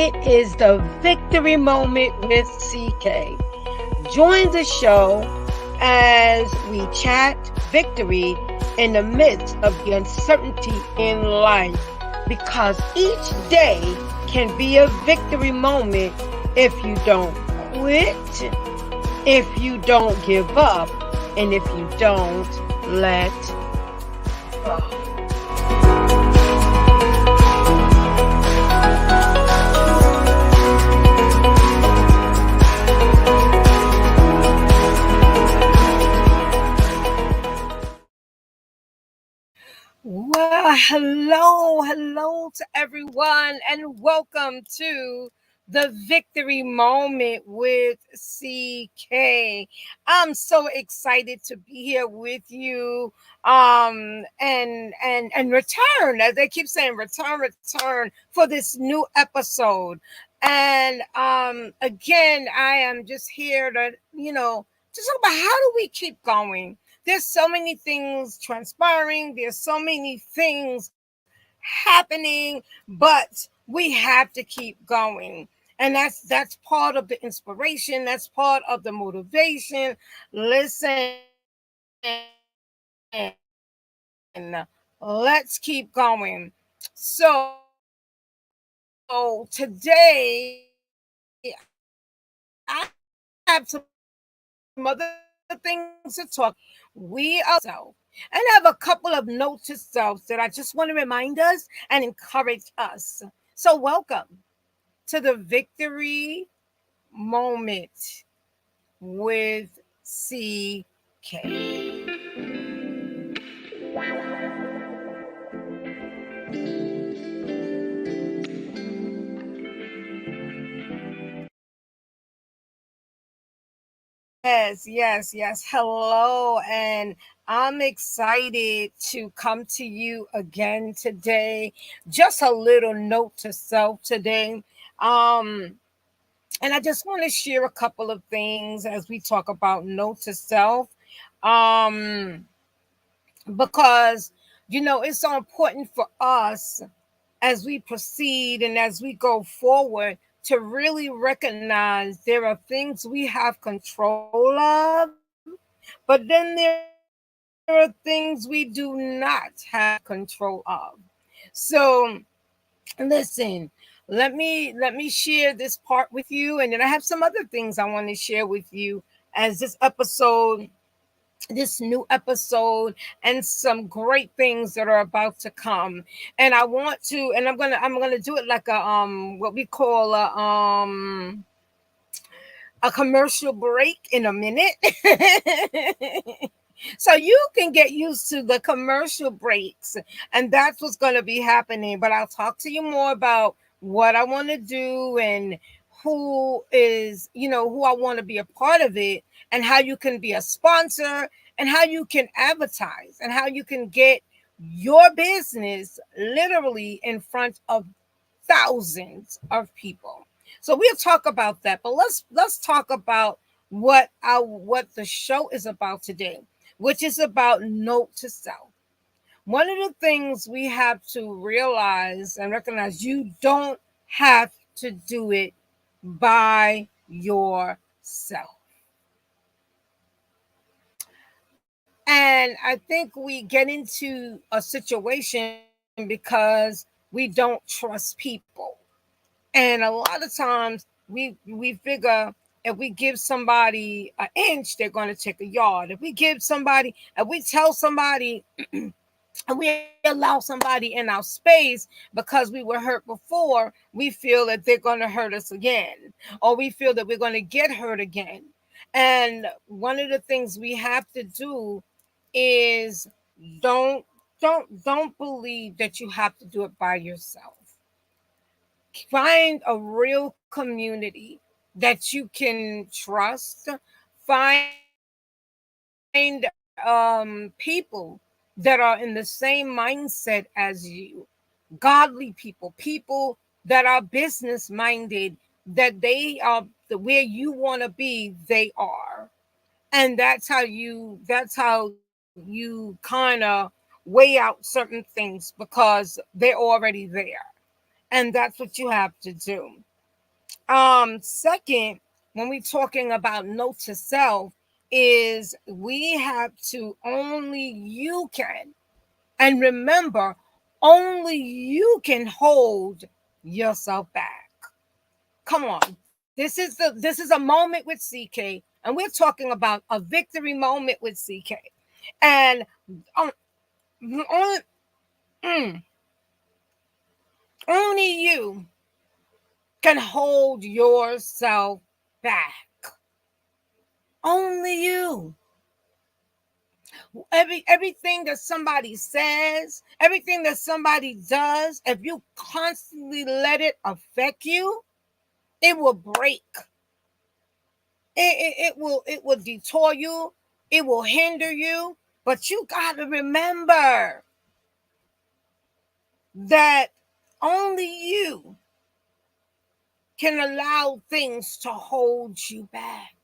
It is the Victory Moment with CK. Join the show as we chat victory in the midst of the uncertainty in life, because each day can be a victory moment if you don't quit, if you don't give up, and if you don't let go. Well, hello to everyone, and welcome to the Victory Moment with CK. I'm so excited to be here with you, and return, as they keep saying, return for this new episode. And again, I am just here to, just talk about how do we keep going. There's so many things transpiring, there's so many things happening, but we have to keep going. And that's part of the inspiration, that's part of the motivation. Listen, let's keep going. So today I have some other things to talk. We also, and I have a couple of notes to self that I just want to remind us and encourage us. So welcome to the Victory Moment with CK. Yes. Hello, and I'm excited to come to you again today. Just a little note to self today. Um, and I just want to share a couple of things as we talk about note to self. Um, because it's so important for us as we proceed and as we go forward to really recognize there are things we have control of, but then there are things we do not have control of. So listen, let me share this part with you, and then I have some other things I want to share with you as this new episode, and some great things that are about to come. And I want to, and I'm gonna do it like a what we call a commercial break in a minute. So you can get used to the commercial breaks, and that's what's going to be happening. But I'll talk to you more about what I want to do, and who I want to be a part of it, and how you can be a sponsor, and how you can advertise, and how you can get your business literally in front of thousands of people. So we'll talk about that, but let's talk about what the show is about today, which is about note to self. One of the things we have to realize and recognize, you don't have to do it by yourself. And I think we get into a situation because we don't trust people. And a lot of times we figure if we give somebody an inch, they're going to take a yard. If we tell somebody and we allow somebody in our space because we were hurt before, we feel that they're going to hurt us again, or we feel that we're going to get hurt again. And one of the things we have to do is don't don't believe that you have to do it by yourself. Find a real community that you can trust. Find people that are in the same mindset as you, godly people that are business minded, that they are where you want to be, they are. And that's how you kind of weigh out certain things, because they're already there. And that's what you have to do. Second, when we're talking about note to self, is we have to only you can. And remember, only you can hold yourself back. Come on. This is a moment with CK, and we're talking about a victory moment with CK. And um, only, mm, only you can hold yourself back. Only you. Everything that somebody says, everything that somebody does, if you constantly let it affect you, it will break. It will detour you, it will hinder you. But you got to remember that only you can allow things to hold you back.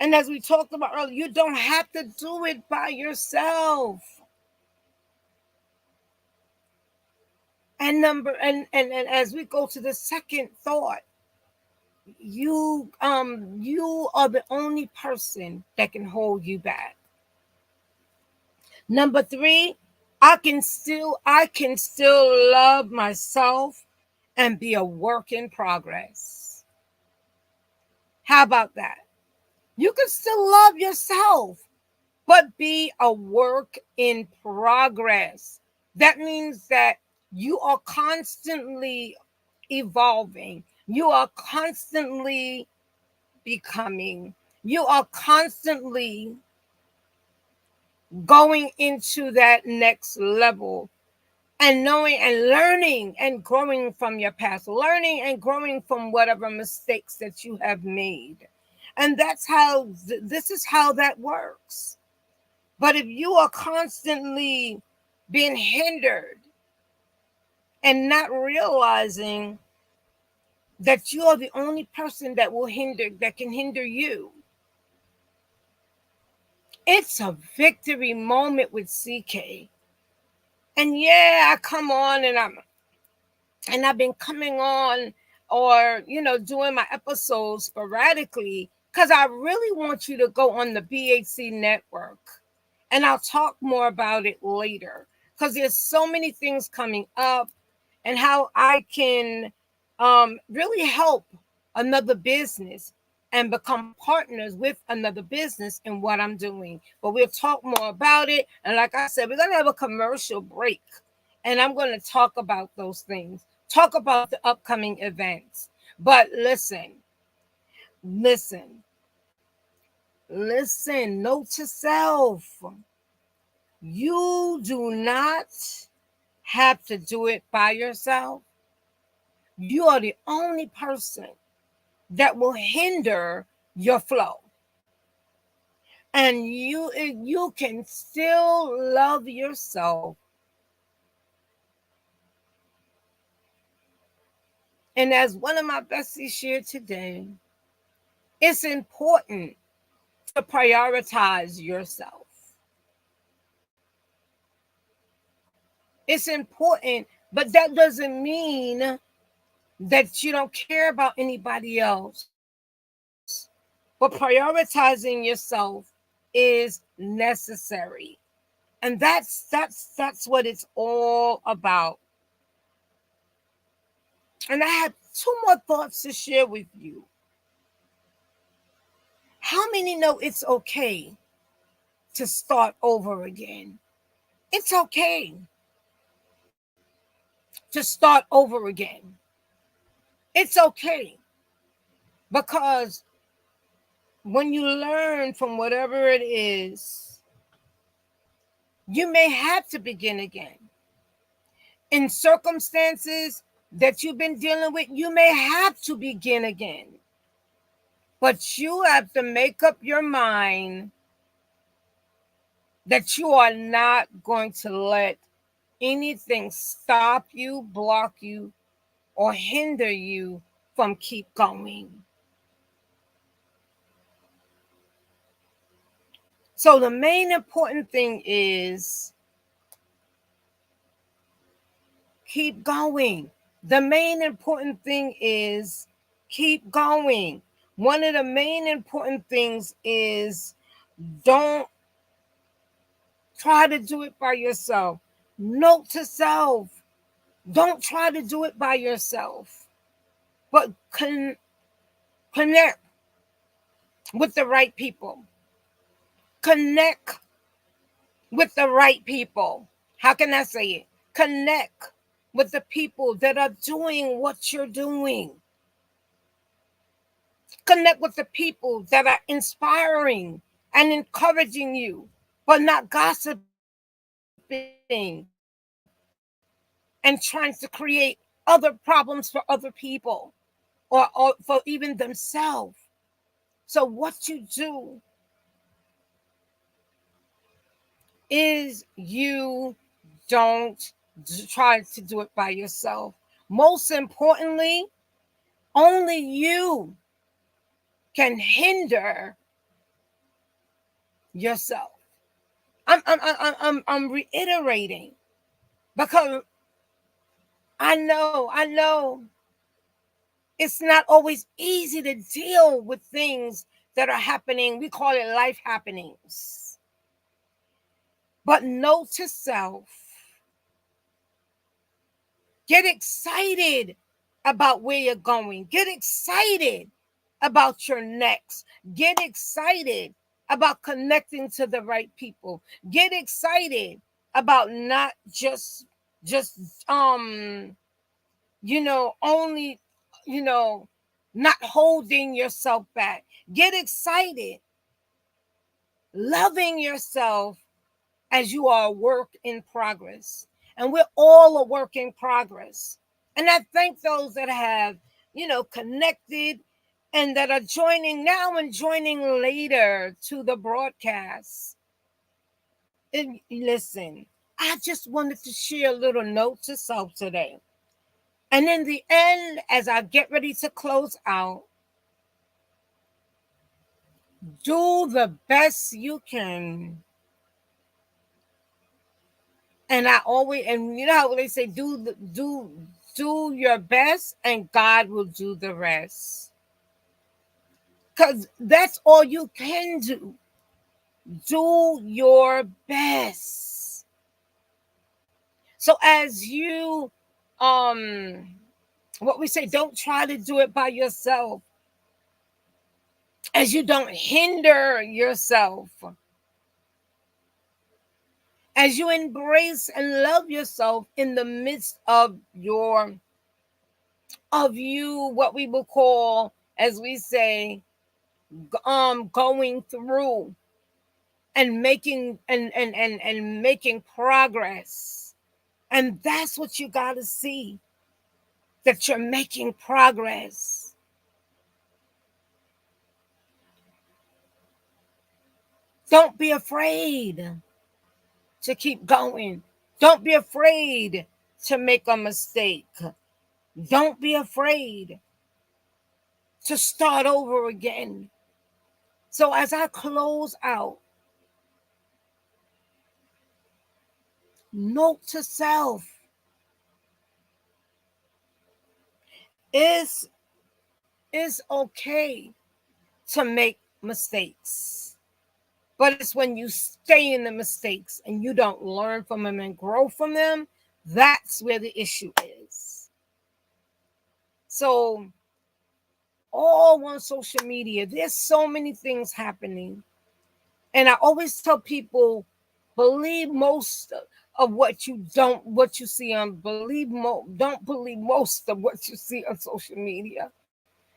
And as we talked about earlier, you don't have to do it by yourself. And as we go to the second thought, you are the only person that can hold you back. Number three, I can still love myself and be a work in progress. How about that? You can still love yourself, but be a work in progress. That means that you are constantly evolving. You are constantly becoming. You are constantly going into that next level and knowing and learning and growing from your past, learning and growing from whatever mistakes that you have made. And that's how this is how that works. But if you are constantly being hindered and not realizing that you are the only person that can hinder you, it's a victory moment with CK. And yeah, I come on and I've been coming on or doing my episodes sporadically because I really want you to go on the BHC network, and I'll talk more about it later because there's so many things coming up and how I can really help another business and become partners with another business in what I'm doing. But we'll talk more about it. And like I said, we're going to have a commercial break. And I'm going to talk about those things, talk about the upcoming events. But listen, note to self. You do not have to do it by yourself. You are the only person that will hinder your flow. And you can still love yourself. And as one of my besties shared today, it's important to prioritize yourself. It's important, but that doesn't mean that you don't care about anybody else. But prioritizing yourself is necessary. And that's what it's all about. And I have two more thoughts to share with you. How many know it's okay to start over again? It's okay to start over again. It's okay because when you learn from whatever it is, you may have to begin again. In circumstances that you've been dealing with, you may have to begin again. But you have to make up your mind that you are not going to let anything stop you, block you, or hinder you from keep going. So the main important thing is keep going. The main important thing is keep going. One of the main important things is don't try to do it by yourself. Note to self, don't try to do it by yourself, but connect with the right people. Connect with the right people. How can I say it? Connect with the people that are doing what you're doing. Connect with the people that are inspiring and encouraging you, but not gossiping and trying to create other problems for other people or for even themselves. So, what you do is you don't try to do it by yourself. Most importantly, only you can hinder yourself. I'm reiterating because I know it's not always easy to deal with things that are happening. We call it life happenings. But note to self, get excited about where you're going. Get excited about your next. Get excited about connecting to the right people. Get excited about not just only you know not holding yourself back. Get excited, loving yourself as you are a work in progress. And we're all a work in progress. And I thank those that have, connected and that are joining now and joining later to the broadcast. And listen, I just wanted to share a little note to self today. And in the end, as I get ready to close out, do the best you can. And you know how they say, do your best, and God will do the rest. Because that's all you can do. Do your best. So as you, what we say, don't try to do it by yourself. As you don't hinder yourself. As you embrace and love yourself in the midst of what we will call, as we say, going through and making progress. And that's what you got to see, that you're making progress. Don't be afraid to keep going. Don't be afraid to make a mistake. Don't be afraid to start over again. So as I close out, note to self, it's okay to make mistakes. But it's when you stay in the mistakes and you don't learn from them and grow from them, that's where the issue is. So, all on social media, there's so many things happening. And I always tell people, believe most of what you see on don't believe most of what you see on social media.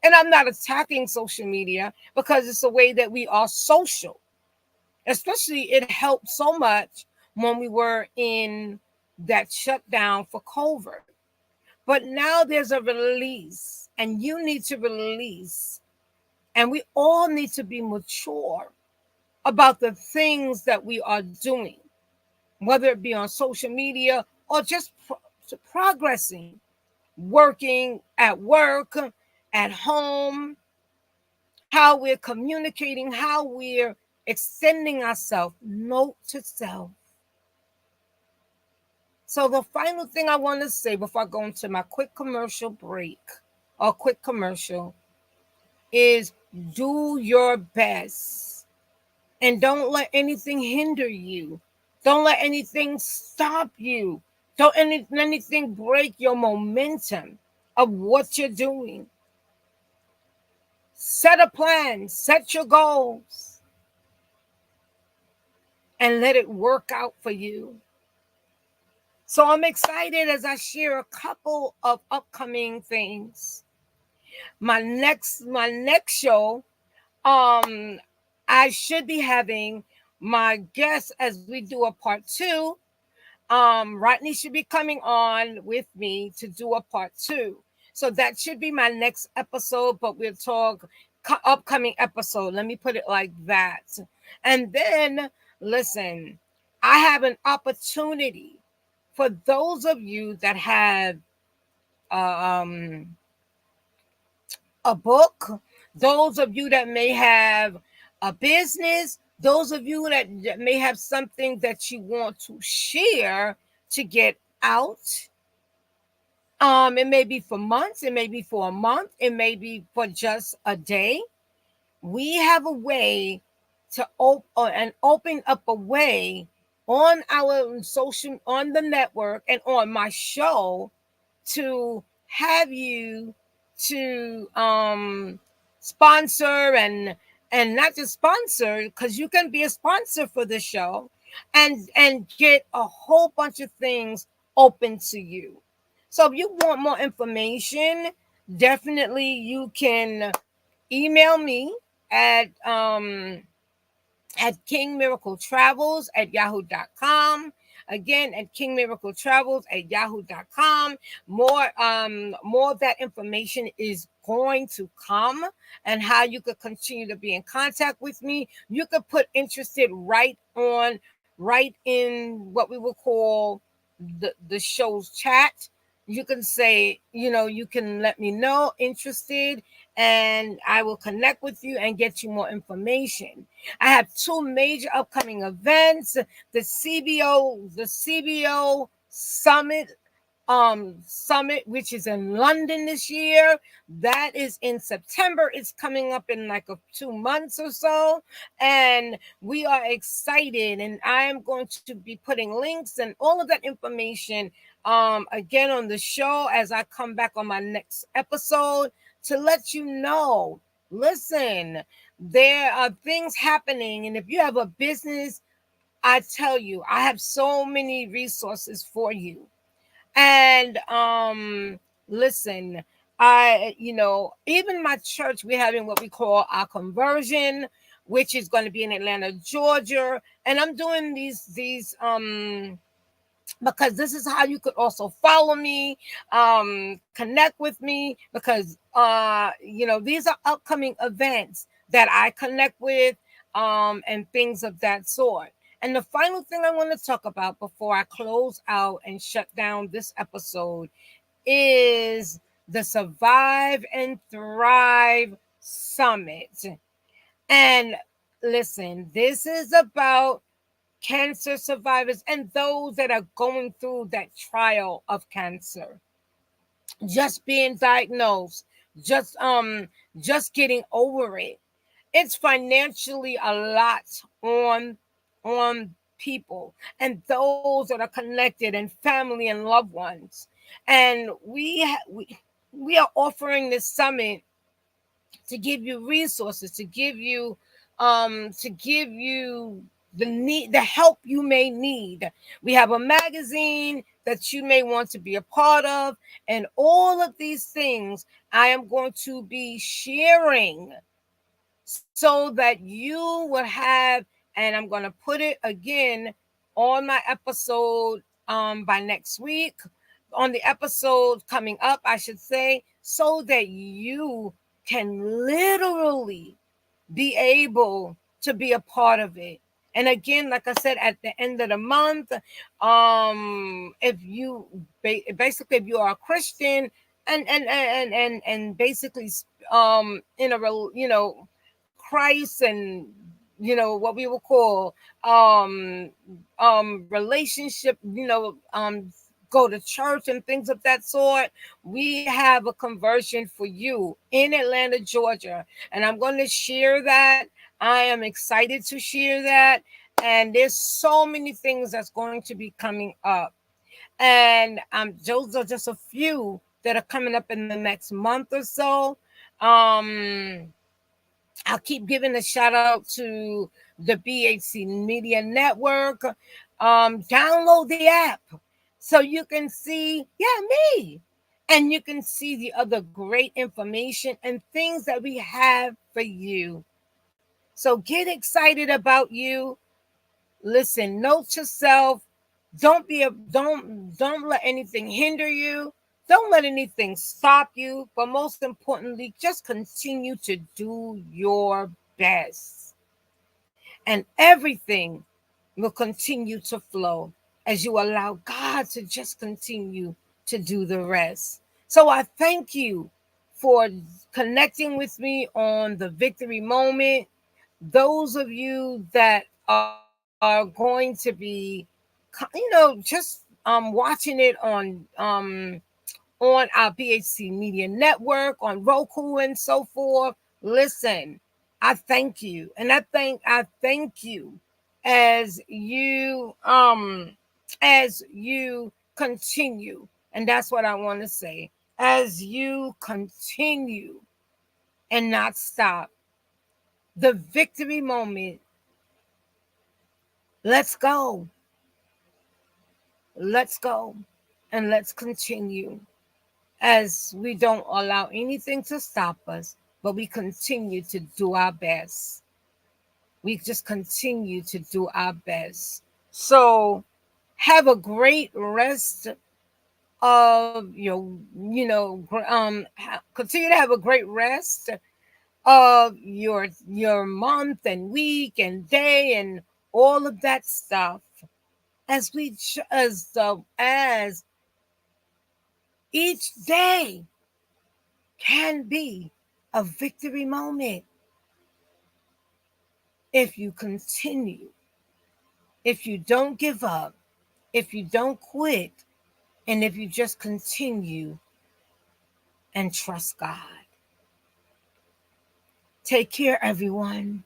And I'm not attacking social media because it's a way that we are social. Especially, it helped so much when we were in that shutdown for COVID. But now there's a release, and you need to release, and we all need to be mature about the things that we are doing, whether it be on social media or just progressing, working at work, at home, how we're communicating, how we're extending ourselves. Note to self. So the final thing I want to say before I go into my quick commercial break or quick commercial is do your best and don't let anything hinder you. Don't let anything stop you. Don't anything break your momentum of what you're doing. Set a plan, set your goals, and let it work out for you. So I'm excited as I share a couple of upcoming things. My next show, um, I should be having my guest as we do a part two. Rodney should be coming on with me to do a part two. So that should be my next episode, but we'll talk upcoming episode. Let me put it like that. And then, listen, I have an opportunity for those of you that have um, a book, those of you that may have a business, those of you that may have something that you want to share to get out. It may be for months, it may be for a month, it may be for just a day. We have a way to open up a way on our social, on the network, and on my show to have you to sponsor and not just sponsor, because you can be a sponsor for the show and get a whole bunch of things open to you. So if you want more information, definitely you can email me at at kingmiracletravels@yahoo.com. Again, at kingmiracletravels@yahoo.com. More of that information is going to come, and how you could continue to be in contact with me. You could put interested right in what we would call the show's chat. You can say, you can let me know interested, and I will connect with you and get you more information. I have two major upcoming events: the CBO Summit, which is in London this year. That is in September. It's coming up in like 2 months or so, and we are excited. And I am going to be putting links and all of that information again on the show as I come back on my next episode to let you know. Listen, there are things happening, and if you have a business, I tell you, I have so many resources for you. And listen, even my church, we're having what we call our conversion, which is going to be in Atlanta, Georgia. And I'm doing these because this is how you could also follow me, connect with me, because these are upcoming events that I connect with, and things of that sort. And the final thing I want to talk about before I close out and shut down this episode is the Survive and Thrive Summit. And listen, this is about cancer survivors and those that are going through that trial of cancer, just being diagnosed, just getting over it. It's financially a lot on people and those that are connected, and family and loved ones. And we are offering this summit to give you resources, to give you the help you may need. We have a magazine that you may want to be a part of, and all of these things I am going to be sharing so that you will have, and I'm going to put it again on my episode by next week, on the episode coming up, I should say, so that you can literally be able to be a part of it. And again, like I said, at the end of the month, if you basically, if you are a Christian and basically in a Christ, and what we will call relationship, go to church and things of that sort, we have a conversion for you in Atlanta, Georgia. And I'm going to share that. I am excited to share that. And there's so many things that's going to be coming up. And those are just a few that are coming up in the next month or so. Um, I'll keep giving a shout out to the BHC Media Network. Download the app so you can see, me. And you can see the other great information and things that we have for you. So get excited about you. Listen, note to self. Don't let anything hinder you. Don't let anything stop you. But most importantly, just continue to do your best. And everything will continue to flow as you allow God to just continue to do the rest. So I thank you for connecting with me on the victory moment. Those of you that are going to be, just watching it on our BHC Media Network, on Roku and so forth. Listen, I thank you. And I thank you as you continue. And that's what I want to say. As you continue and not stop. The victory moment. Let's go. Let's go. And let's continue as we don't allow anything to stop us, but we continue to do our best. We just continue to do our best. So have a great rest of continue to have a great rest of your month and week and day and all of that stuff as each day can be a victory moment if you continue, if you don't give up, if you don't quit, and if you just continue and trust God. Take care, everyone.